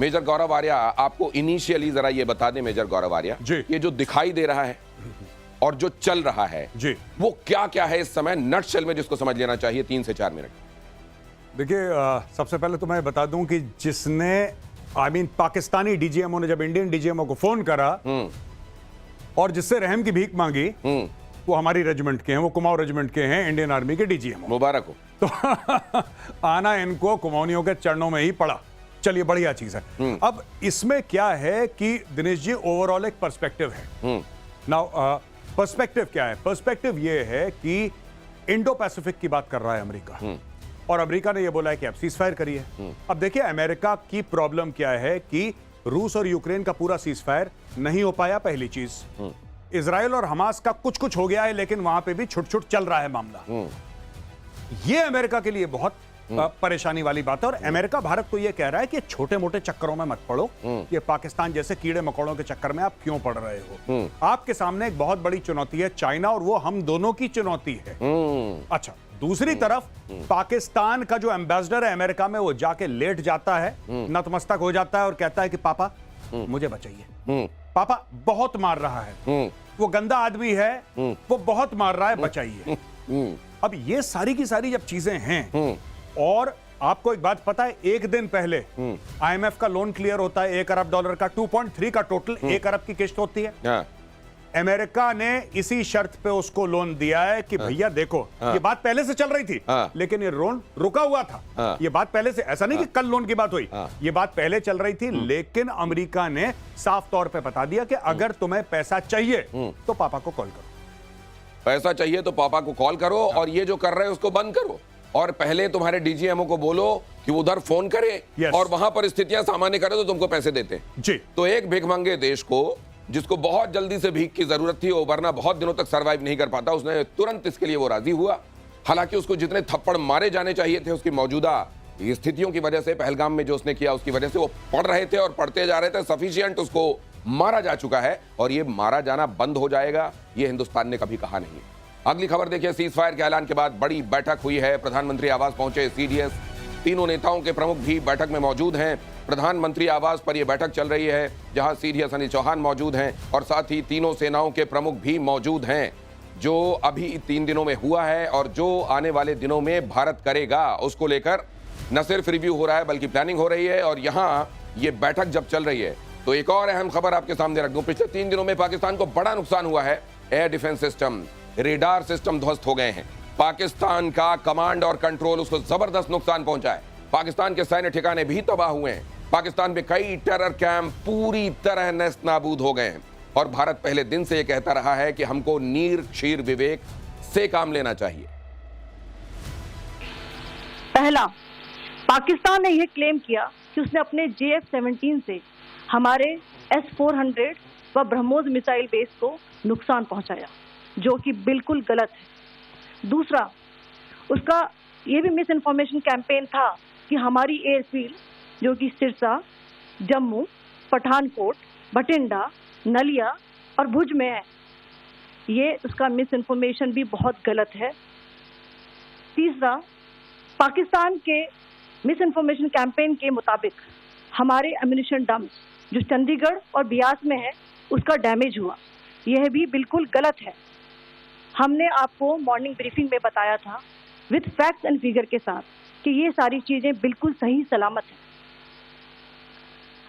Major गौरव आर्या, आपको initially जरा ये बता दें मेजर गौरव आर्या, ये जो दिखाई दे रहा है और जो चल रहा है जी, वो क्या क्या है इस समय नटशेल में, जिसको समझ लेना चाहिए 3 से 4 मिनट। देखिए, सबसे पहले तो मैं बता दूं कि जिसने पाकिस्तानी डीजीएमओ ने जब इंडियन डीजीएमओ को फोन करा और जिससे रहम की भीख मांगी, वो हमारी रेजिमेंट के हैं, वो कुमाऊं रेजिमेंट के हैं, इंडियन आर्मी के डीजीएमओ। मुबारक हो। तो आना इनको कुमाऊनियों के चरणों में ही पड़ा। चलिए, बढ़िया चीज है। अब इसमें क्या है कि दिनेश जी, ओवरऑल एक पर्सपेक्टिव है। नाउ पर्सपेक्टिव क्या है? पर्सपेक्टिव ये है कि इंडो पैसिफिक की बात कर रहा है अमेरिका, और अमेरिका ने ये बोला है कि आप सीजफायर करिए। अब देखिए, अमेरिका की प्रॉब्लम क्या है कि रूस और यूक्रेन का पूरा सीजफायर नहीं हो पाया, पहली चीज। इजराइल और हमास का कुछ कुछ हो गया है, लेकिन वहां पे भी छुट छुट चल रहा है मामला। ये अमेरिका के लिए बहुत परेशानी वाली बात है, और अमेरिका भारत को यह कह रहा है कि छोटे मोटे चक्करों में मत पड़ो, ये पाकिस्तान जैसे कीड़े मकोड़ों के चक्कर में आप क्यों पड़ रहे हो? आपके सामने एक बहुत बड़ी चुनौती है चाइना, और वो हम दोनों की चुनौती है। अच्छा, दूसरी तरफ पाकिस्तान का जो एम्बेसडर है अमेरिका में, वो जाके लेट जाता है, नतमस्तक हो जाता है और कहता है कि पापा मुझे बचाइए, पापा बहुत मार रहा है, वो गंदा आदमी है, वो बहुत मार रहा है, बचाइए। अब ये सारी की सारी जब चीजें हैं, और आपको एक बात पता है, एक दिन पहले आईएमएफ का लोन क्लियर होता है $1 अरब का, 2.3 का टोटल 1 अरब की किस्त होती है। अमेरिका ने इसी शर्त पे उसको लोन दिया है कि भैया देखो, ये बात पहले से चल रही थी, लेकिन ये लोन रुका हुआ था। ये बात पहले से, ऐसा नहीं कि कल लोन की बात हुई, ये बात पहले चल रही थी, लेकिन अमेरिका ने साफ तौर पे बता दिया कि अगर तुम्हें पैसा चाहिए तो पापा को कॉल करो, पैसा चाहिए तो पापा को कॉल करो, और ये जो कर रहे हैं उसको बंद करो, और पहले तुम्हारे डीजीएमओ को बोलो कि उधर फोन करे और वहां परिस्थितियां सामान्य करे तो तुमको पैसे देते हैं। जी। तो एक भिखमंगे देश को, जिसको बहुत जल्दी से भीख की जरूरत थी, वो वरना बहुत दिनों तक सरवाइव नहीं कर पाता, उसने तुरंत इसके लिए वो राजी हुआ। हालांकि उसको जितने थप्पड़ मारे जाने चाहिए थे उसकी मौजूदा स्थितियों की वजह से, पहलगाम में जो उसने किया उसकी वजह से, वो पड़ रहे थे और पढ़ते जा रहे थे, सफिशिएंट उसको मारा जा चुका है, और ये मारा जाना बंद हो जाएगा, ये हिंदुस्तान ने कभी कहा नहीं। अगली खबर देखिए, सीजफायर के ऐलान के बाद बड़ी बैठक हुई है, प्रधानमंत्री आवास पहुंचे सीडीएस, तीनों नेताओं के प्रमुख भी बैठक में मौजूद हैं। प्रधानमंत्री आवास पर यह बैठक चल रही है, जहां सीडीएस अनिल चौहान मौजूद हैं, और साथ ही तीनों सेनाओं के प्रमुख भी मौजूद हैं। जो अभी 3 दिनों में हुआ है और जो आने वाले दिनों में भारत करेगा, उसको लेकर न सिर्फ रिव्यू हो रहा है बल्कि प्लानिंग हो रही है। और यहाँ ये बैठक जब चल रही है तो एक और अहम खबर आपके सामने रख दूं, पिछले 3 दिनों में पाकिस्तान को बड़ा नुकसान हुआ है। Air defence system, radar system ध्वस्त हो गए हैं। पाकिस्तान का कमांड और कंट्रोल, उसको जबरदस्त नुकसान पहुंचा है। पाकिस्तान के सैन्य ठिकाने भी तबाह हुए हैं। पाकिस्तान में कई टेरर कैंप पूरी तरह नेस्त नाबूद हो गए हैं, और भारत पहले दिन से यह कहता रहा है कि हमको नीर क्षीर विवेक से काम लेना चाहिए। पहला, पाकिस्तान ने यह क्लेम किया कि उसने अपने JF-17 से हमारे S-400 व ब्रह्मोस मिसाइल बेस को नुकसान पहुंचाया, जो कि बिल्कुल गलत है। दूसरा, उसका ये भी मिस इन्फॉर्मेशन कैंपेन था कि हमारी एयरफील्ड, जो कि सिरसा, जम्मू, पठानकोट, बठिंडा, नलिया और भुज में है, ये उसका मिस इन्फॉर्मेशन भी बहुत गलत है। तीसरा, पाकिस्तान के मिस इन्फॉर्मेशन कैंपेन के मुताबिक हमारे एम्युनिशन डंप्स जो चंडीगढ़ और बियास में है, उसका डैमेज हुआ, यह भी बिल्कुल गलत है। हमने आपको मॉर्निंग ब्रीफिंग में बताया था विद फैक्ट्स एंड फिगर के साथ कि ये सारी चीजें बिल्कुल सही सलामत हैं।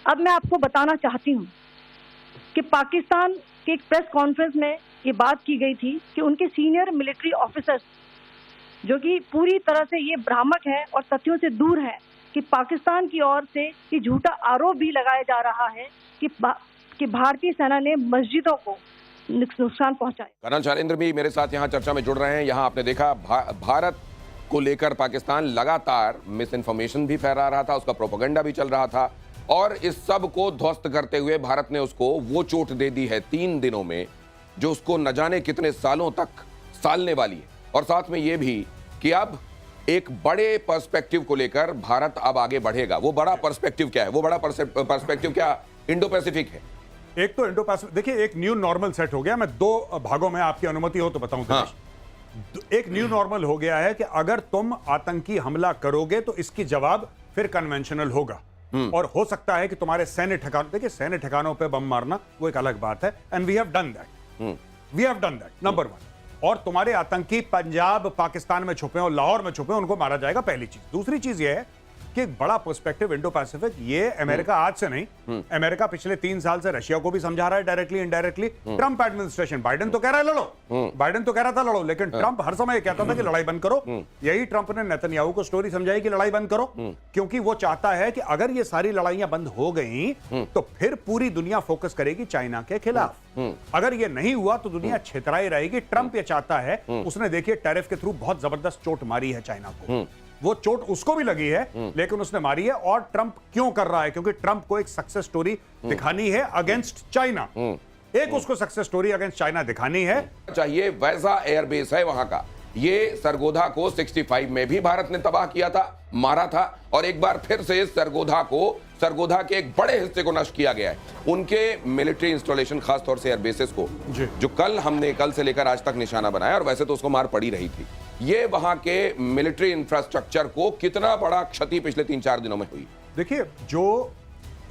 अब मैं आपको बताना चाहती हूँ कि पाकिस्तान के एक प्रेस कॉन्फ्रेंस में ये बात की गई थी कि उनके सीनियर मिलिट्री ऑफिसर्स, जो कि पूरी तरह से ये भ्रामक है और तथ्यों से दूर है, कि पाकिस्तान की ओर से ये झूठा आरोप भी लगाया जा रहा है कि भारतीय सेना ने मस्जिदों को नुकसान पहुंचाया। कर्नल शैलेंद्र भी मेरे साथ यहाँ चर्चा में जुड़ रहे हैं। यहाँ आपने देखा भारत को लेकर पाकिस्तान लगातार मिस इन्फॉर्मेशन भी फैला रहा था, उसका प्रोपेगेंडा भी चल रहा था, और इस सब को ध्वस्त करते हुए भारत ने उसको वो चोट दे दी है 3 दिनों में, जो उसको न जाने कितने सालों तक सालने वाली है। और साथ में ये भी कि अब एक बड़े पर्सपेक्टिव को लेकर भारत अब आगे बढ़ेगा। वो बड़ा पर्सपेक्टिव क्या है? वो बड़ा पर्सपेक्टिव क्या इंडो पैसिफिक है। एक तो इंडो पैसिफिक, देखिए एक न्यू नॉर्मल सेट हो गया। मैं 2 भागों में आपकी अनुमति हो तो बताऊं। हाँ। एक न्यू नॉर्मल हो गया है कि अगर तुम आतंकी हमला करोगे तो इसकी जवाब फिर कन्वेंशनल होगा। और हो सकता है कि तुम्हारे सैन्य ठिकानों, देखिए सैन्य ठिकानों पे बम मारना वो एक अलग बात है, and we have done that, number 1। और तुम्हारे आतंकी पंजाब पाकिस्तान में छुपे हो, लाहौर में छुपे हो, उनको मारा जाएगा, पहली चीज। दूसरी चीज ये है कि एक बड़ा पर्सपेक्टिव इंडो पैसिफिक, ये अमेरिका आज से नहीं, अमेरिका पिछले 3 साल से रशिया को भी समझा रहा है directly indirectly. Trump administration, Biden तो कह रहा है लड़ो, बाइडेन तो कह रहा था लड़ो, लेकिन ट्रंप हर समय कहता था कि लड़ाई बंद करो। यही ट्रंप ने नेतन्याहू को स्टोरी समझाई कि लड़ाई बंद करो, क्योंकि वो चाहता है कि अगर ये सारी लड़ाइयां बंद हो गई तो फिर पूरी दुनिया फोकस करेगी चाइना के खिलाफ। अगर ये नहीं हुआ तो दुनिया छितराई रहेगी। ट्रंप ये चाहता है, उसने देखिए टैरिफ के थ्रू बहुत जबरदस्त चोट मारी है चाइना को, वो चोट उसको भी लगी है लेकिन उसने मारी है। और ट्रंप क्यों कर रहा है? क्योंकि ट्रंप को एक सक्सेस स्टोरी दिखानी है अगेंस्ट चाइना, एक उसको सक्सेस स्टोरी अगेंस्ट चाइना दिखानी है। चाहिए वैसा एयरबेस है वहां का। ये सरगोधा को 65 में भी भारत ने तबाह किया था, मारा था, और एक बार फिर से सरगोधा के एक बड़े हिस्से को नष्ट किया गया है। उनके मिलिट्री इंस्टॉलेशन, खासतौर से एयरबेसेस को, जो कल से लेकर आज तक निशाना बनाया, और वैसे तो उसको मार पड़ी रही थी, ये वहां के मिलिट्री इंफ्रास्ट्रक्चर को कितना बड़ा क्षति पिछले 3-4 दिनों में हुई। देखिए जो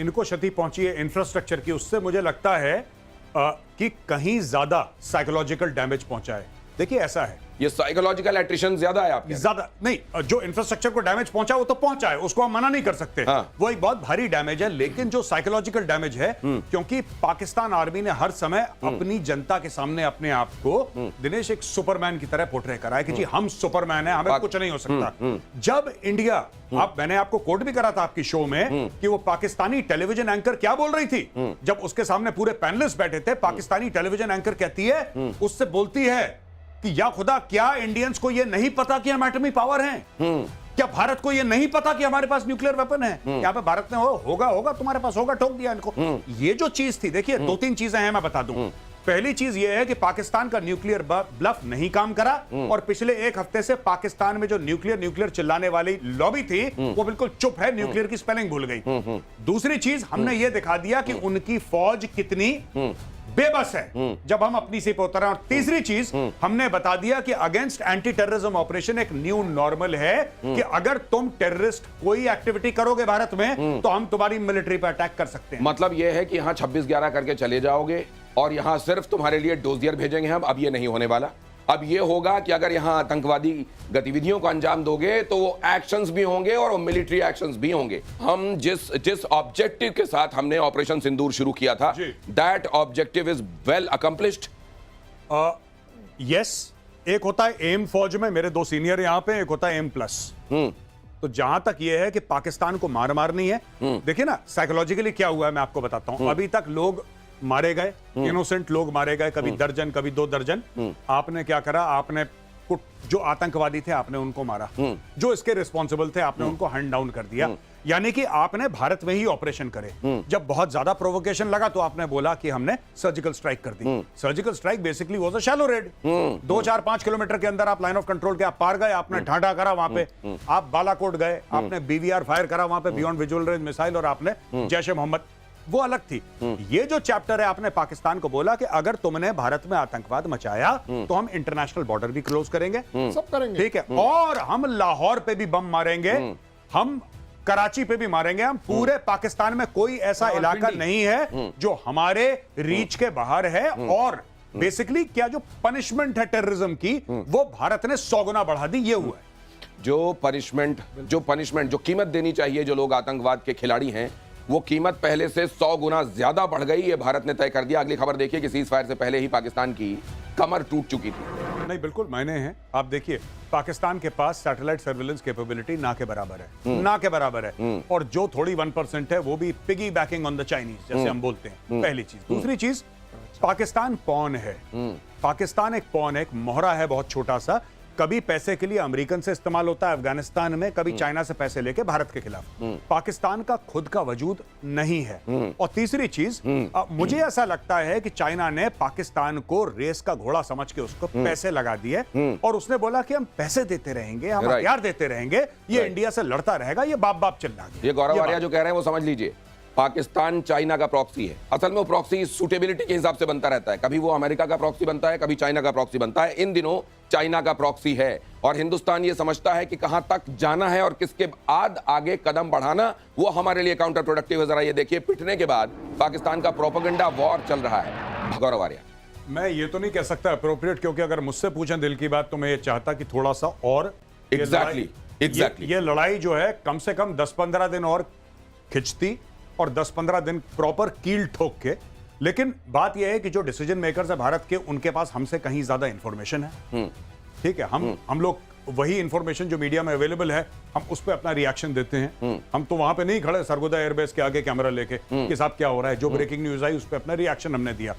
इनको क्षति पहुंची है इंफ्रास्ट्रक्चर की, उससे मुझे लगता है कि कहीं ज्यादा साइकोलॉजिकल डैमेज पहुंचा है। देखिए ऐसा है, ये साइकोलॉजिकल एट्रिशन ज्यादा है आपके? ज्यादा नहीं, जो इंफ्रास्ट्रक्चर को डैमेज पहुंचा वो तो पहुंचा है, उसको हम मना नहीं कर सकते। हाँ। वो एक बहुत भारी डैमेज है, लेकिन जो साइकोलॉजिकल डैमेज है, क्योंकि पाकिस्तान आर्मी ने हर समय अपनी जनता के सामने अपने आप को दिनेश एक सुपरमैन की तरह पोर्ट्रे करा है कि जी हम सुपरमैन है, हमें कुछ नहीं हो सकता। जब इंडिया, मैंने आपको कोट भी करा था आपकी शो में कि वो पाकिस्तानी टेलीविजन एंकर क्या बोल रही थी जब उसके सामने पूरे पैनलिस्ट बैठे थे। पाकिस्तानी टेलीविजन एंकर कहती है, उससे बोलती है कि या खुदा, क्या इंडियंस को यह नहीं पता कि हम एटमी पावर हैं? क्या भारत को यह नहीं पता कि हमारे पास न्यूक्लियर वेपन है? यहां पे भारत ने होगा तुम्हारे पास होगा, ठोक दिया इनको। ये जो चीज थी, देखिए 2-3 चीजें हैं, मैं बता दूं। पहली चीज यह है कि पाकिस्तान का न्यूक्लियर ब्लफ नहीं काम करा, और पिछले 1 हफ्ते से पाकिस्तान में जो न्यूक्लियर चिल्लाने वाली लॉबी थी वो बिल्कुल चुप है, न्यूक्लियर की स्पेलिंग भूल गई। दूसरी चीज, हमने ये दिखा दिया कि उनकी फौज कितनी बेबस है जब हम अपनी से उतरे। और तीसरी चीज, हमने बता दिया कि अगेंस्ट एंटी टेररिज्म ऑपरेशन एक न्यू नॉर्मल है कि अगर तुम टेररिस्ट कोई एक्टिविटी करोगे भारत में तो हम तुम्हारी मिलिट्री पर अटैक कर सकते हैं। मतलब यह है कि यहां 26-11 करके चले जाओगे और यहां सिर्फ तुम्हारे लिए डोजियर भेजेंगे हम। अब ये नहीं होने वाला। अब ये होगा कि अगर यहां आतंकवादी गतिविधियों को अंजाम दोगे तो वो एक्शंस भी होंगे और वो मिलिट्री एक्शंस भी होंगे। हम जिस ऑब्जेक्टिव के साथ हमने ऑपरेशन सिंदूर शुरू किया था, that objective is well accomplished. Yes, एक होता है एम फौज में, मेरे 2 सीनियर यहां पे, एक होता है एम प्लस। तो जहां तक ये है कि पाकिस्तान को मारनी है, देखिए ना साइकोलॉजिकली क्या हुआ है, मैं आपको बताता हूं। अभी तक लोग मारे गए, इनोसेंट लोग मारे गए, कभी दर्जन कभी 2 दर्जन। आपने क्या करा? आपने जो आतंकवादी थे आपने उनको मारा, जो इसके रिस्पॉन्सिबल थे आपने उनको हैंड डाउन कर दिया। यानी कि आपने भारत में ही ऑपरेशन करे। जब बहुत ज्यादा प्रोवोकेशन लगा तो आपने बोला कि हमने सर्जिकल स्ट्राइक कर दी। Surgical strike basically was a shallow raid. 2-4-5 kilometre के अंदर आप लाइन ऑफ कंट्रोल के आप पार गए, आपने ढांढा करा वहां पे, आप बालाकोट गए, आपने बीवीआर फायर करा वहां पे, बियॉन्ड विजुअल रेंज मिसाइल, और आपने जैश ए मोहम्मद, वो अलग थी। ये जो चैप्टर है, आपने पाकिस्तान को बोला कि अगर तुमने भारत में आतंकवाद मचाया तो हम इंटरनेशनल बॉर्डर भी क्लोज करेंगे, सब करेंगे, ठीक है, और हम लाहौर पे भी बम मारेंगे, हम कराची पे भी मारेंगे, हम पूरे पाकिस्तान में कोई ऐसा इलाका नहीं है जो हमारे रीच के बाहर है। और बेसिकली क्या जो पनिशमेंट है टेररिज्म की, वो भारत ने 100 गुना बढ़ा दी। ये हुआ है जो पनिशमेंट जो कीमत देनी चाहिए जो लोग आतंकवाद के खिलाड़ी हैं, वो कीमत पहले से 100 गुना ज्यादा बढ़ गई। ये भारत ने तय कर दिया। अगली खबर देखिए कि सीज फायर से पहले ही पाकिस्तान की कमर टूट चुकी थी। नहीं, बिल्कुल मायने हैं। आप देखिए, पाकिस्तान के पास सैटेलाइट सर्विलेंस कैपेबिलिटी ना के बराबर है, ना के बराबर है। और जो थोड़ी 1% है वो भी piggy banking on the Chinese, जैसे हम बोलते हैं। पहली चीज। दूसरी चीज, पाकिस्तान पॉन है। पाकिस्तान एक पॉन है, एक मोहरा है बहुत छोटा सा। कभी पैसे के लिए अमेरिकन से इस्तेमाल होता है अफगानिस्तान में, कभी चाइना से पैसे लेके भारत के खिलाफ। पाकिस्तान का खुद का वजूद नहीं है। और तीसरी चीज, मुझे ऐसा लगता है कि चाइना ने पाकिस्तान को रेस का घोड़ा समझ के उसको पैसे लगा दिए, और उसने बोला कि हम पैसे देते रहेंगे, हम हथियार देते रहेंगे, ये इंडिया से लड़ता रहेगा, ये बाप चिल्ला गया। ये गौरव आर्या जो कह रहे हैं वो समझ लीजिए, पाकिस्तान चाइना का प्रॉक्सी है। असल में वो प्रॉक्सी सूटेबिलिटी के हिसाब से बनता रहता है, कभी वो अमेरिका का प्रॉक्सी बनता है, कभी चाइना का प्रॉक्सी बनता है। इन दिनों चाइना का प्रॉक्सी है और हिंदुस्तान ये समझता है कि कहां तक जाना है और किसके बाद आगे कदम बढ़ाना, वो हमारे लिए काउंटर प्रोडक्टिव है। जरा ये देखिए, पिटने के बाद पाकिस्तान का प्रोपेगेंडा वॉर चल रहा है। गौरव आर्या, मैं ये तो नहीं कह सकता अप्रोप्रिएट, क्योंकि अगर मुझसे पूछें दिल की बात तो मैं ये चाहता कि थोड़ा सा और एग्जैक्टली ये लड़ाई जो है कम से कम 10-15 दिन और खिंचती और 10-15 दिन प्रॉपर कील ठोक के। लेकिन बात यह है कि जो डिसीजन मेकर्स है भारत के, उनके पास हमसे कहीं ज्यादा इंफॉर्मेशन है। ठीक है, हम लोग वही इंफॉर्मेशन जो मीडिया में अवेलेबल है, हम उस पर अपना रिएक्शन देते हैं। हम तो वहां पे नहीं खड़े सरगोदा एयरबेस के आगे कैमरा लेके कि साहब क्या हो रहा है। जो ब्रेकिंग न्यूज आई उस पर अपना रिएक्शन हमने दिया।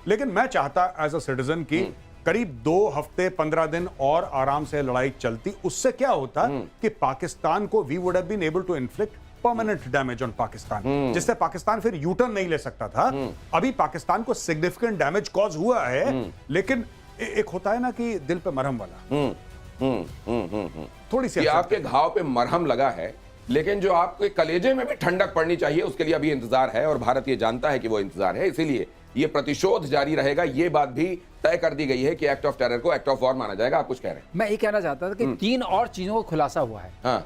लेकिन मैं चाहता एज अ सिटीजन की करीब 2 हफ्ते 15 दिन और आराम से लड़ाई चलती। उससे क्या होता कि पाकिस्तान को we would have been able to inflict permanent damage on Pakistan, जिससे पाकिस्तान फिर यू टर्न नहीं ले सकता था। अभी पाकिस्तान को सिग्निफिकेंट डैमेज कॉज हुआ है, लेकिन एक होता है ना कि दिल पे मरहम वाला, थोड़ी सी आपके घाव पे मरहम लगा है, लेकिन जो आपके कलेजे में भी ठंडक पड़नी चाहिए उसके लिए अभी इंतजार है और भारत ये जानता है कि वो इंतजार है। इसीलिए ये प्रतिशोध जारी रहेगा। ये बात भी तय कर दी गई है कि एक्ट ऑफ टेरर को एक्ट ऑफ वॉर माना जाएगा। आप कुछ कह रहे हैं? मैं ये कहना चाहता था कि 3 और चीजों का खुलासा हुआ है। हाँ।